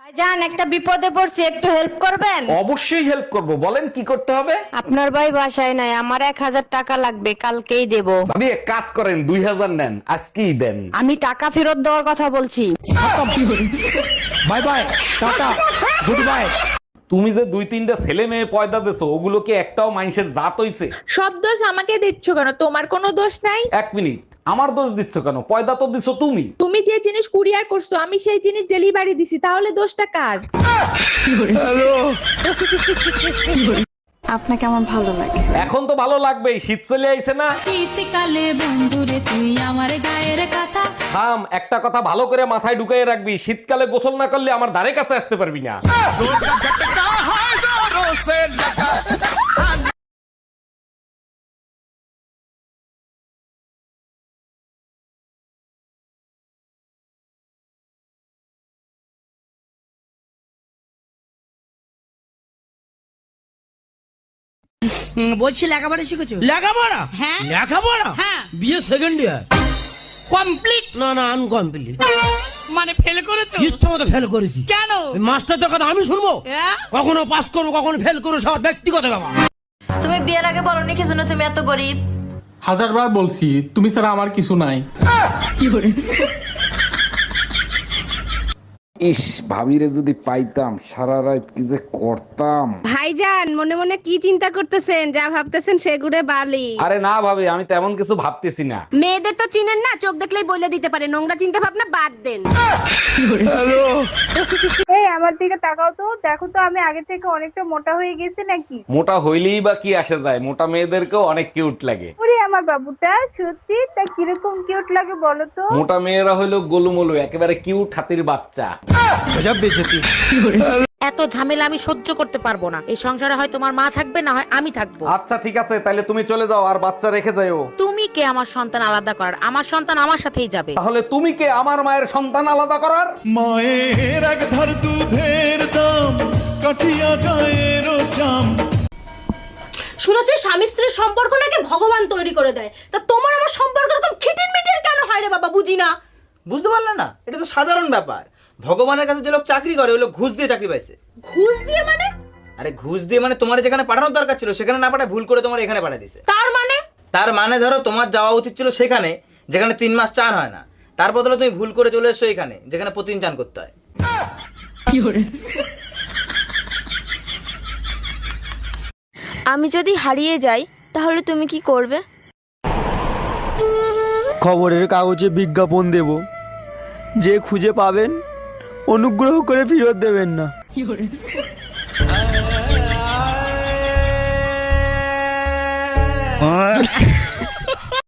ভাইজান একটা বিপদে পড়ছি, একটু হেল্প করবেন? অবশ্যই হেল্প করব, বলেন কি করতে হবে। আপনার ভাই বাসায় নাই, আমার 1000 টাকা লাগবে, কালকেই দেব। ভাবি এক কাজ করেন, 2000 নেন, আজকেই দেন। আমি টাকা ফেরত দেওয়ার কথা বলছি। Bye bye, tata, good bye. তুমি যে 2-3টা ছেলে মেয়ে পয়দা দেছো, ওগুলো কি একটাও মানুষের জাত হইছে? সব দোষ আমাকে দিচ্ছ কেন? তোমার কোনো দোষ নাই। এক মিনিট, আমার দোষ দিচ্ছ কেন? পয়দা তো দিছো তুমি। তুমি যে জিনিস কুরিয়ার করছো আমি সেই জিনিস ডেলিভারি দিছি, তাহলে দোষটা কার? আপনাকে আমার ভালো লাগে। এখন তো ভালো লাগবেই, শীত চলে আইছে না। শীতকালে বন্ধুরে তুই আমার গায়ের কথা। থাম, একটা কথা ভালো করে মাথায় ঢুকাইয়ে রাখবি, শীতকালে গোসল না করলে আমার ধারে কাছে আসতে পারবি না। বলছি লেখাপড়া শিখেছো? লেখাপড়া? হ্যাঁ। লেখাপড়া? হ্যাঁ। বিয়ে সেকেন্ড ইয়ার। কমপ্লিট? না না, আনকমপ্লিট। মানে ফেল করেছো? ইচ্ছা মতো ফেল করেছি। কেন? মাস্টারদের কথা আমি শুনবো? হ্যাঁ? কখনো পাস করবো, কখনো ফেল করবো, সব ব্যক্তিগত ব্যাপার। তুমি বিয়ের আগে বলনি কি জন্য তুমি এত গরিব? 1000 বার বলছি, তুমি ছাড়া আমার কিছু নাই। ইস, ভাবিরে যদি পাইতাম, সারা রাত কি যে করতাম। ভাইজান মনে মনে কি চিন্তা করতেছেন? যা ভাবতেছেন সেগুড়ে বালি। আরে না ভাবি, আমি তেমন কিছু ভাবতেছি না। মেয়েদের তো চিনেন না, চোখ দেখলেই বলে দিতে পারে। নোংরা চিন্তা ভাবনা বাদ দেন। এই আমার দিকে তাকাও তো, দেখো তো আমি আগে থেকে অনেকটা মোটা হয়ে গেছি নাকি? মোটা হইলেই বা কি আসে যায়, মোটা মেয়েদেরকেও অনেক কিউট লাগে। ওরে আমার বাবুটা সত্যি তা কিরকম কিউট লাগে বলো তো? মোটা মেয়েরা হইলো গোলুমলু, একেবারে কিউট হাতির বাচ্চা। এত ঝামেলা আমি সহ্য করতে পারবো না। এই সংসারে হয় তোমার মা থাকবে, না হয় আমি থাকবো। আচ্ছা ঠিক আছে, তাহলে তুমি চলে যাও আর বাচ্চা রেখে যাও। তুমি কে আমার সন্তান আলাদা করার? আমার সন্তান আমার সাথেই যাবে। তাহলে তুমি কে আমার মায়ের সন্তান আলাদা করার? মায়ের এক ধার দুধের দাম কাটিয়া গায়ের জাম। শুনেছি স্বামী স্ত্রীর সম্পর্ক নাকি ভগবান তৈরি করে দেয়, তা তোমার আমার সম্পর্ক এরকম খিটির মিটির কেন হয় রে বাবা? বুঝি না। বুঝতে পারলে না? এটা তো সাধারণ ব্যাপার। ভগবানের কাছে যে লোক চাকরি করে ওই লোক ঘুষ দিয়ে চাকরি পাইছে। ঘুষ দিয়ে মানে? আরে ঘুষ দিয়ে মানে তোমার যেখানে পাঠানোর দরকার ছিল সেখানে না পাঠায় ভুল করে তোমার এখানে পাঠিয়ে দিছে। তার মানে? তার মানে ধরো তোমার যাওয়া উচিত ছিল সেখানে যেখানে 3 মাস চান হয় না, তার বদলে তুমি ভুল করে চলে এসছো এখানে যেখানে প্রতিদিন চান করতে হয়। আমি যদি হারিয়ে যাই তাহলে তুমি কি করবে? খবরের কাগজে বিজ্ঞাপন দেব, যে খুঁজে পাবেন অনুগ্রহ করে ফেরত দেবেন না।